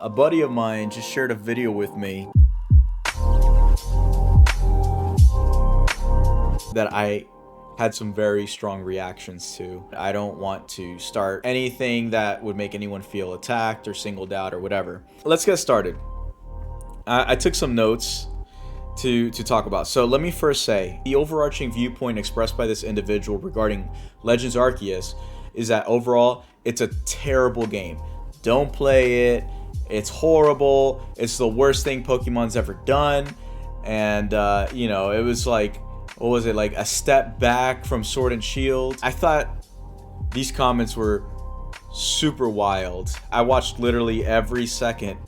A buddy of mine just shared a video with me that I had some very strong reactions to. I don't want to start anything that would make anyone feel attacked or singled out or whatever. Let's get started. I took some notes to talk about. So let me first say, the overarching viewpoint expressed by this individual regarding Legends Arceus is that overall, it's a terrible game. Don't play it. It's horrible. It's the worst thing Pokemon's ever done. And, it was like, what was it? Like a step back from Sword and Shield. I thought these comments were super wild. I watched literally every second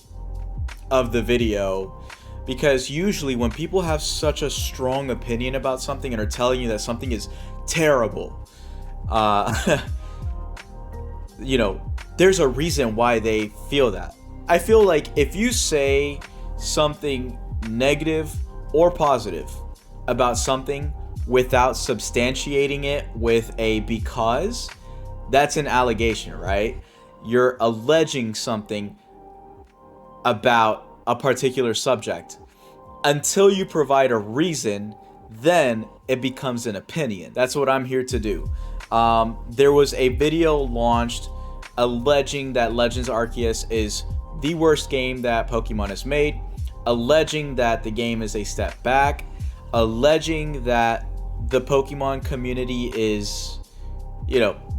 of the video because usually when people have such a strong opinion about something and are telling you that something is terrible, there's a reason why they feel that. I feel like if you say something negative or positive about something without substantiating it with a because, that's an allegation, right? You're alleging something about a particular subject. Until you provide a reason, then it becomes an opinion. That's what I'm here to do. There was a video launched alleging that Legends Arceus is the worst game that Pokemon has made, alleging that the game is a step back, alleging that the Pokemon community is,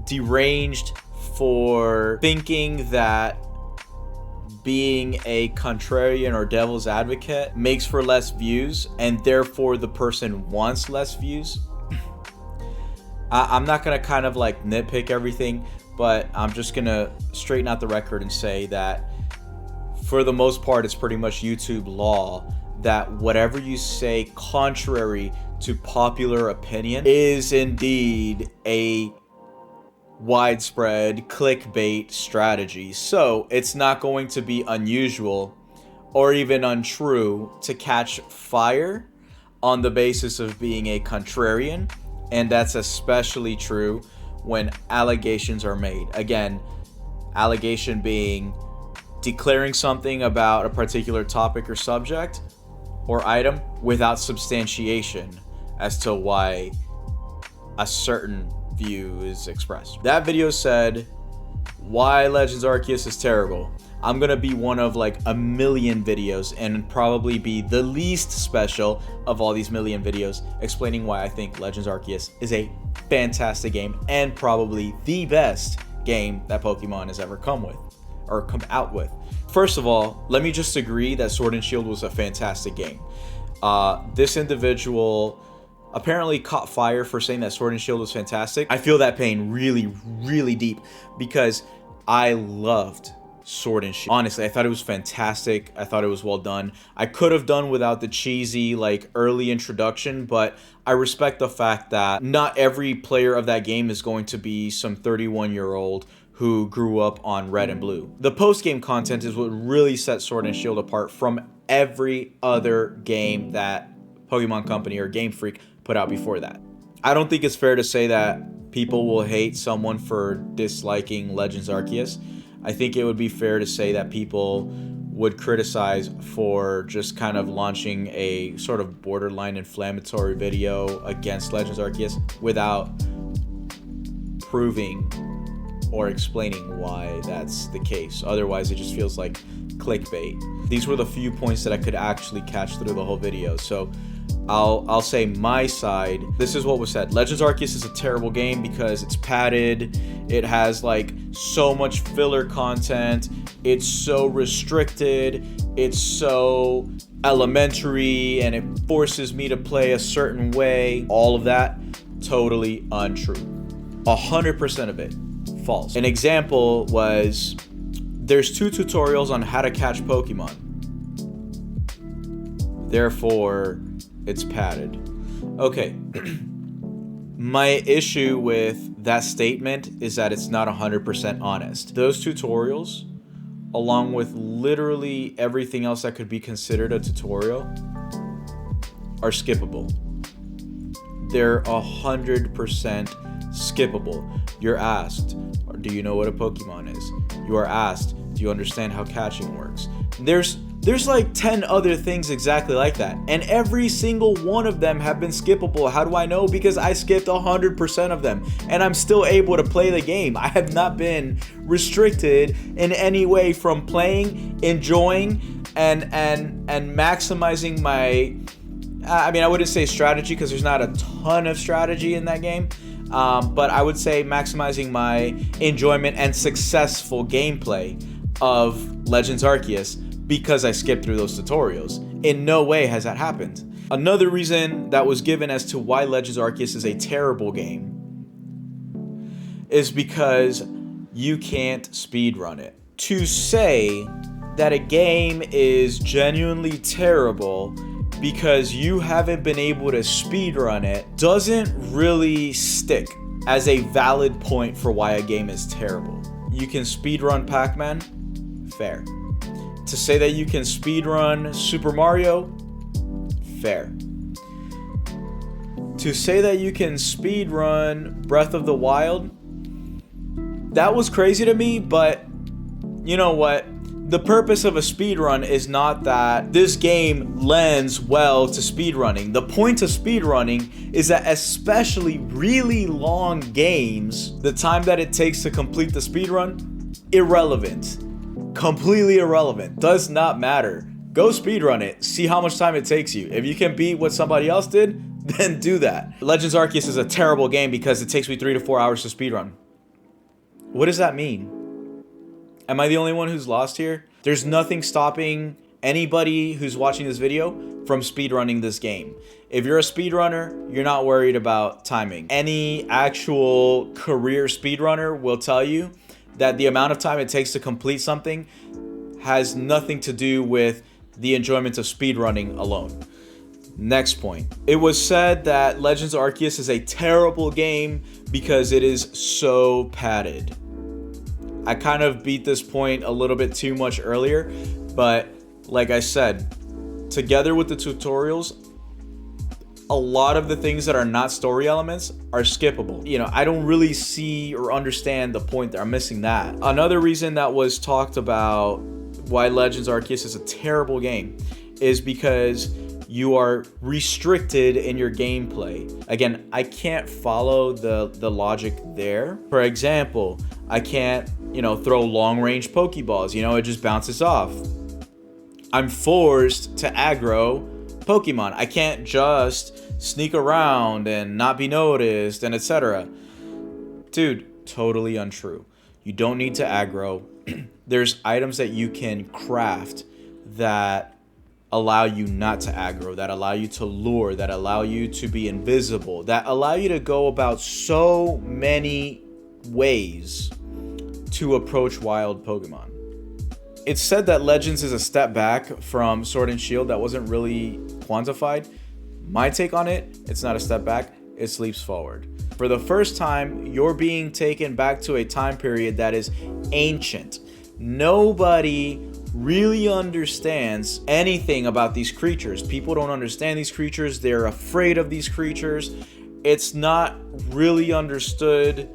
deranged for thinking that being a contrarian or devil's advocate makes for less views and therefore the person wants less views. I'm not gonna kind of like nitpick everything, but I'm just gonna straighten out the record and say that for the most part, it's pretty much YouTube law that whatever you say contrary to popular opinion is indeed a widespread clickbait strategy. So it's not going to be unusual or even untrue to catch fire on the basis of being a contrarian. And that's especially true when allegations are made. Again, allegation being declaring something about a particular topic or subject or item without substantiation as to why a certain view is expressed. That video said why Legends Arceus is terrible. I'm gonna be one of like a million videos and probably be the least special of all these million videos explaining why I think Legends Arceus is a fantastic game and probably the best game that Pokemon has ever come out with. First of all, let me just agree that Sword and Shield was a fantastic game. This individual apparently caught fire for saying that Sword and Shield was fantastic. I feel that pain really, really deep because I loved Sword and Shield. Honestly, I thought it was fantastic. I thought it was well done. I could have done without the cheesy early introduction, but I respect the fact that not every player of that game is going to be some 31-year-old who grew up on Red and Blue. The post-game content is what really sets Sword and Shield apart from every other game that Pokemon Company or Game Freak put out before that. I don't think it's fair to say that people will hate someone for disliking Legends Arceus. I think it would be fair to say that people would criticize for just kind of launching a sort of borderline inflammatory video against Legends Arceus without proving or explaining why that's the case. Otherwise, it just feels like clickbait. These were the few points that I could actually catch through the whole video. So I'll say my side. This is what was said. Legends Arceus is a terrible game because it's padded. It has so much filler content. It's so restricted. It's so elementary and it forces me to play a certain way. All of that, totally untrue. 100% of it, false. An example was there's 2 tutorials on how to catch Pokemon. Therefore, it's padded. Okay. My issue with that statement is that it's not 100% honest. Those tutorials, along with literally everything else that could be considered a tutorial, are skippable. They're 100% skippable. You're asked, do you know what a Pokemon is? You are asked, Do you understand how catching works? There's like 10 other things exactly like that, and every single one of them have been skippable. How do I know? Because I skipped 100% of them, and I'm still able to play the game. I have not been restricted in any way from playing, enjoying, and maximizing my, I mean, I wouldn't say strategy because there's not a ton of strategy in that game, but I would say maximizing my enjoyment and successful gameplay of Legends Arceus because I skipped through those tutorials. In no way has that happened. Another reason that was given as to why Legends Arceus is a terrible game is because you can't speedrun it. To say that a game is genuinely terrible because you haven't been able to speedrun it doesn't really stick as a valid point for why a game is terrible. You can speedrun Pac-Man? Fair. To say that you can speedrun Super Mario? Fair. To say that you can speedrun Breath of the Wild? That was crazy to me, but you know what? The purpose of a speedrun is not that this game lends well to speedrunning. The point of speedrunning is that especially really long games, the time that it takes to complete the speedrun, irrelevant. Completely irrelevant. Does not matter. Go speedrun it. See how much time it takes you. If you can beat what somebody else did, then do that. Legends Arceus is a terrible game because it takes me 3 to 4 hours to speedrun. What does that mean? Am I the only one who's lost here? There's nothing stopping anybody who's watching this video from speedrunning this game. If you're a speedrunner, you're not worried about timing. Any actual career speedrunner will tell you that the amount of time it takes to complete something has nothing to do with the enjoyment of speedrunning alone. Next point. It was said that Legends Arceus is a terrible game because it is so padded. I kind of beat this point a little bit too much earlier, but like I said, together with the tutorials, a lot of the things that are not story elements are skippable. You know, I don't really see or understand the point there. I'm missing that. Another reason that was talked about why Legends Arceus is a terrible game is because you are restricted in your gameplay. Again, I can't follow the logic there. For example, I can't, throw long-range Pokeballs. It just bounces off. I'm forced to aggro Pokemon. I can't just sneak around and not be noticed and etc. Dude, totally untrue. You don't need to aggro. There's items that you can craft that allow you not to aggro, that allow you to lure, that allow you to be invisible, that allow you to go about so many ways to approach wild Pokemon. It's said that Legends is a step back from Sword and Shield. That wasn't really quantified. My take on it, it's not a step back, it leaps forward. For the first time, you're being taken back to a time period that is ancient. Nobody really understands anything about these creatures. People don't understand these creatures. They're afraid of these creatures. It's not really understood,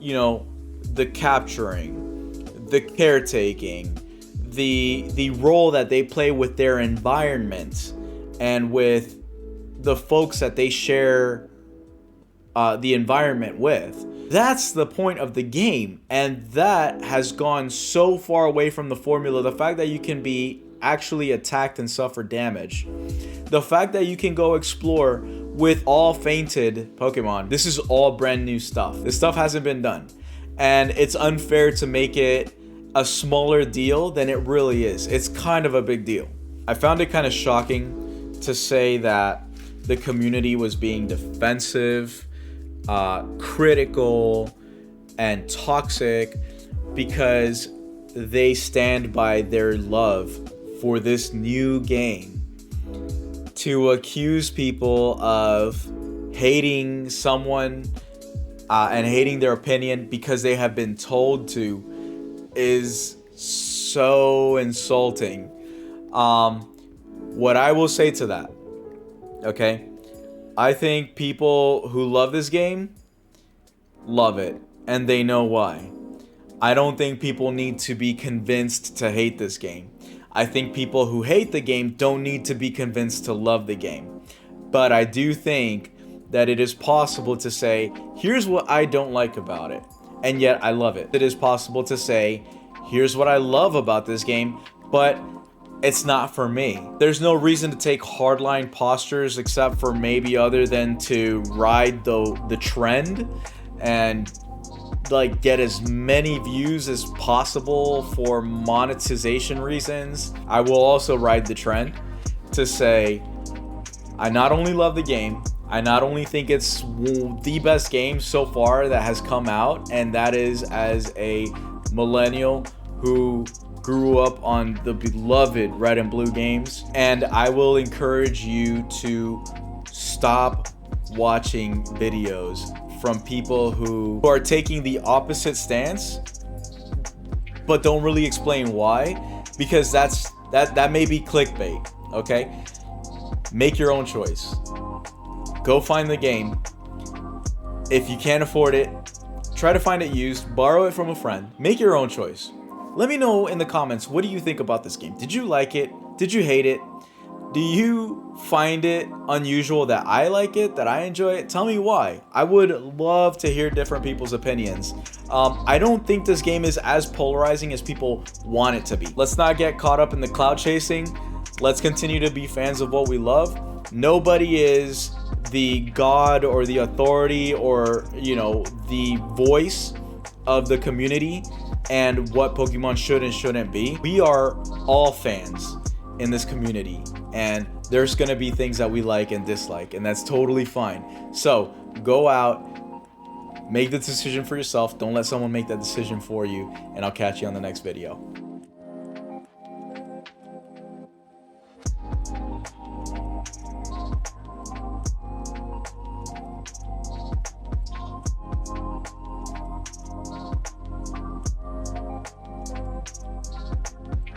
the capturing, the caretaking, the role that they play with their environment and with the folks that they share the environment with. That's the point of the game, and that has gone so far away from the formula. The fact that you can be actually attacked and suffer damage, the fact that you can go explore with all fainted Pokemon. This is all brand new stuff. This stuff hasn't been done, and it's unfair to make it a smaller deal than it really is. It's kind of a big deal. I found it kind of shocking to say that the community was being defensive, critical, and toxic because they stand by their love for this new game. To accuse people of hating someone and hating their opinion because they have been told to is so insulting. What I will say to that, okay? I think people who love this game love it, and they know why. I don't think people need to be convinced to hate this game. I think people who hate the game don't need to be convinced to love the game. But I do think that it is possible to say, here's what I don't like about it, and yet I love it. It is possible to say, here's what I love about this game, but it's not for me. There's no reason to take hardline postures except for maybe other than to ride the trend and like get as many views as possible for monetization reasons. I will also ride the trend to say, I not only love the game, I not only think it's the best game so far that has come out, and that is as a millennial who grew up on the beloved Red and Blue games, and I will encourage you to stop watching videos from people who are taking the opposite stance but don't really explain why, because that may be clickbait. Okay, make your own choice. Go find the game. If you can't afford it, try to find it used, borrow it from a friend. Make your own choice. Let me know in the comments, what do you think about this game? Did you like it? Did you hate it? Do you find it unusual that I like it, that I enjoy it? Tell me why. I would love to hear different people's opinions. I don't think this game is as polarizing as people want it to be. Let's not get caught up in the clout chasing. Let's continue to be fans of what we love. Nobody is the god or the authority or, you know, the voice of the community and what Pokemon should and shouldn't be. We are all fans in this community, and there's gonna be things that we like and dislike, and that's totally fine. So go out, make the decision for yourself. Don't let someone make that decision for you, and I'll catch you on the next video.